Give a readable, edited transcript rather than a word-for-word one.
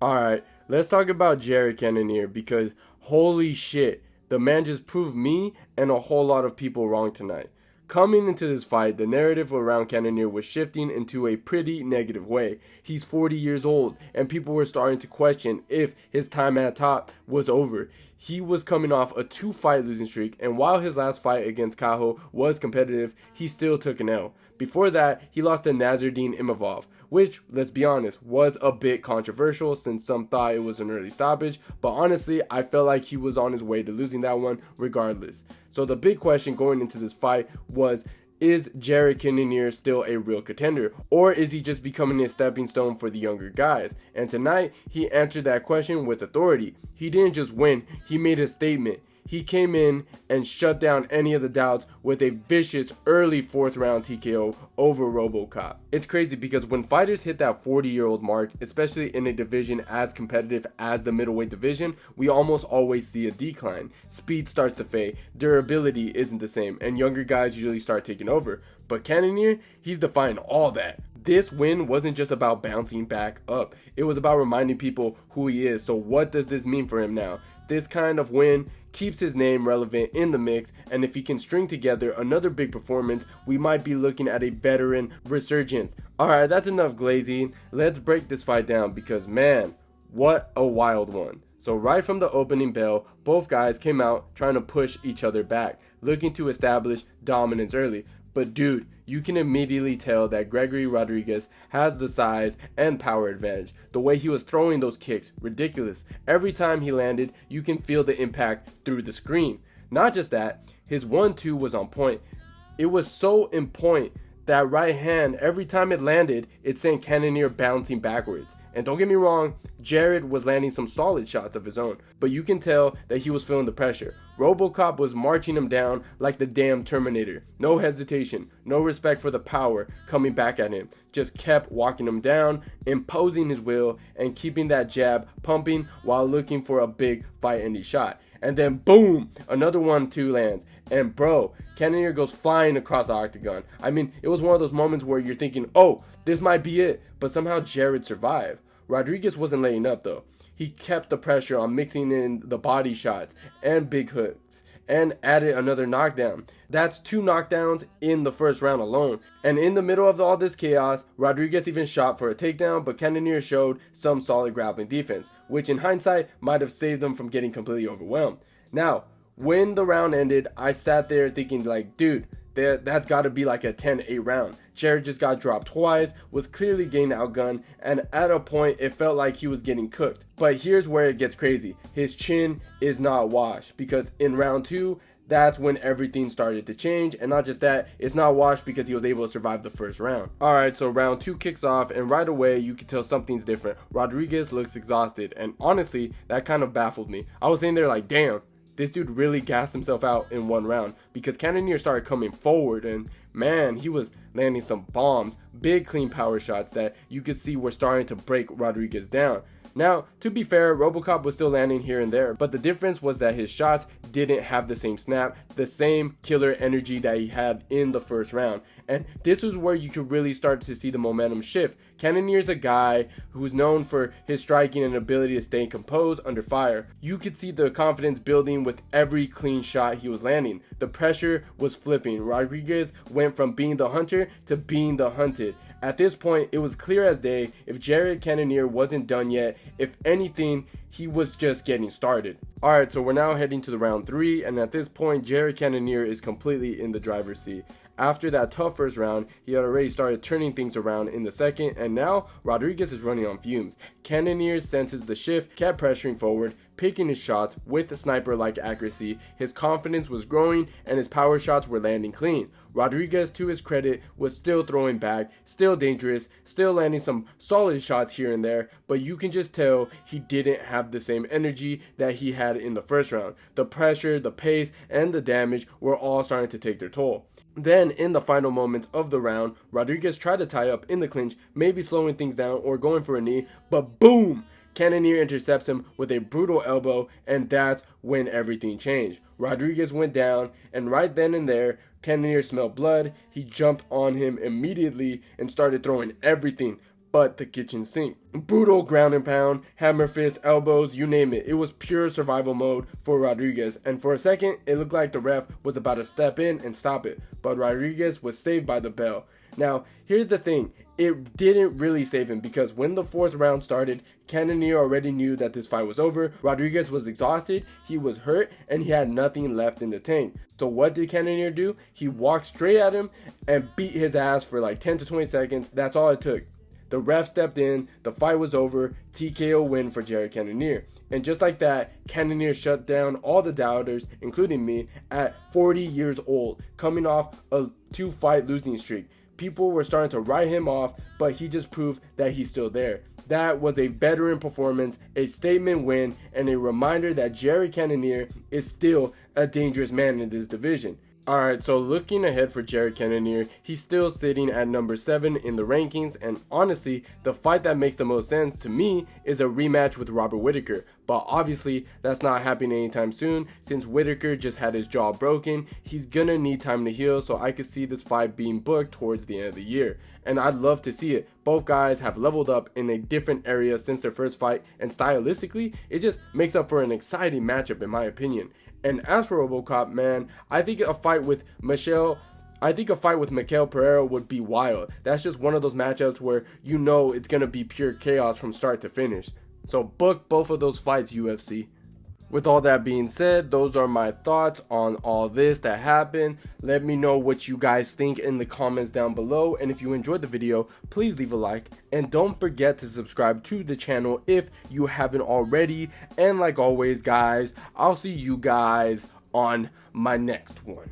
Alright, let's talk about Jared Cannonier because holy shit, the man just proved me and a whole lot of people wrong tonight. Coming into this fight, the narrative around Cannonier was shifting into a pretty negative way. He's 40 years old, and people were starting to question if his time at top was over. He was coming off a 2-fight losing streak, and while his last fight against Cajo was competitive, he still took an L. Before that, he lost to Nazardine Imavov, which, let's be honest, was a bit controversial since some thought it was an early stoppage, but honestly, I felt like he was on his way to losing that one regardless. So the big question going into this fight was, is Jared Cannonier still a real contender, or is he just becoming a stepping stone for the younger guys? And tonight, he answered that question with authority. He didn't just win, he made a statement. He came in and shut down any of the doubts with a vicious early 4th round TKO over RoboCop. It's crazy because when fighters hit that 40-year-old mark, especially in a division as competitive as the middleweight division, we almost always see a decline. Speed starts to fade, durability isn't the same, and younger guys usually start taking over. But Cannonier, he's defying all that. This win wasn't just about bouncing back up, it was about reminding people who he is. So what does this mean for him now? This kind of win keeps his name relevant in the mix, and if he can string together another big performance, we might be looking at a veteran resurgence. Alright, that's enough glazing. Let's break this fight down because man, what a wild one. So right from the opening bell, both guys came out trying to push each other back, looking to establish dominance early. But dude, you can immediately tell that Gregory Rodrigues has the size and power advantage. The way he was throwing those kicks, ridiculous. Every time he landed, you can feel the impact through the screen. Not just that, his 1-2 was on point. It was so in point that right hand, every time it landed, it sent Cannonier bouncing backwards. And don't get me wrong, Jared was landing some solid shots of his own, but you can tell that he was feeling the pressure. RoboCop was marching him down like the damn Terminator. No hesitation, no respect for the power coming back at him. Just kept walking him down, imposing his will, and keeping that jab pumping while looking for a big fight-ending shot. And then boom, another 1-2 lands. And bro, Cannonier goes flying across the octagon. I mean, it was one of those moments where you're thinking, oh, this might be it. But somehow Jared survived. Rodrigues wasn't laying up though. He kept the pressure on mixing in the body shots and big hooks and added another knockdown. That's 2 knockdowns in the first round alone. And in the middle of all this chaos, Rodrigues even shot for a takedown, but Cannonier showed some solid grappling defense, which in hindsight might have saved them from getting completely overwhelmed. Now, when the round ended, I sat there thinking like, dude, that's got to be like a 10-8 round. Jared just got dropped twice, was clearly getting outgunned, and at a point it felt like he was getting cooked. But here's where it gets crazy. His chin is not washed because in round 2, that's when everything started to change. And not just that, it's not washed because he was able to survive the first round. Alright, so round 2 kicks off, and right away you can tell something's different. Rodrigues looks exhausted, and honestly, that kind of baffled me. I was sitting there like, damn, this dude really gassed himself out in one round because Cannonier started coming forward and man, he was landing some bombs, big clean power shots that you could see were starting to break Rodrigues down. Now, to be fair, RoboCop was still landing here and there, but the difference was that his shots didn't have the same snap, the same killer energy that he had in the first round. And this was where you could really start to see the momentum shift. Cannonier's a guy who's known for his striking and ability to stay composed under fire. You could see the confidence building with every clean shot he was landing. The pressure was flipping. Rodrigues went from being the hunter to being the hunted. At this point, it was clear as day if Jared Cannonier wasn't done yet. If anything, he was just getting started. Alright, so we're now heading to the round 3, and at this point, Jared Cannonier is completely in the driver's seat. After that tough first round, he had already started turning things around in the second, and now Rodrigues is running on fumes. Cannonier senses the shift, kept pressuring forward, picking his shots with sniper-like accuracy. His confidence was growing, and his power shots were landing clean. Rodrigues, to his credit, was still throwing back, still dangerous, still landing some solid shots here and there, but you can just tell he didn't have the same energy that he had in the first round. The pressure, the pace, and the damage were all starting to take their toll. Then, in the final moments of the round, Rodrigues tried to tie up in the clinch, maybe slowing things down or going for a knee, but boom! Cannonier intercepts him with a brutal elbow, and that's when everything changed. Rodrigues went down, and right then and there, Cannonier smelled blood. He jumped on him immediately and started throwing everything. but the kitchen sink. Brutal ground and pound, hammer fist, elbows, you name it. It was pure survival mode for Rodrigues, and for a second, it looked like the ref was about to step in and stop it, but Rodrigues was saved by the bell. Now, here's the thing, it didn't really save him because when the 4th round started, Cannonier already knew that this fight was over. Rodrigues was exhausted, he was hurt, and he had nothing left in the tank. So what did Cannonier do? He walked straight at him and beat his ass for like 10 to 20 seconds. That's all it took. The ref stepped in, the fight was over, TKO win for Jared Cannonier. And just like that, Cannonier shut down all the doubters, including me, at 40 years old, coming off a 2-fight losing streak. People were starting to write him off, but he just proved that he's still there. That was a veteran performance, a statement win, and a reminder that Jared Cannonier is still a dangerous man in this division. Alright, so looking ahead for Jared Cannonier, he's still sitting at number 7 in the rankings, and honestly, the fight that makes the most sense to me is a rematch with Robert Whittaker. But obviously, that's not happening anytime soon, since Whittaker just had his jaw broken. He's gonna need time to heal, so I could see this fight being booked towards the end of the year. And I'd love to see it. Both guys have leveled up in a different area since their first fight, and stylistically, it just makes up for an exciting matchup in my opinion. And as for RoboCop, man, I think a fight with Mikael Pereira would be wild. That's just one of those matchups where you know it's going to be pure chaos from start to finish. So book both of those fights, UFC. With all that being said, those are my thoughts on all this that happened. Let me know what you guys think in the comments down below. And if you enjoyed the video, please leave a like. And don't forget to subscribe to the channel if you haven't already. And like always, guys, I'll see you guys on my next one.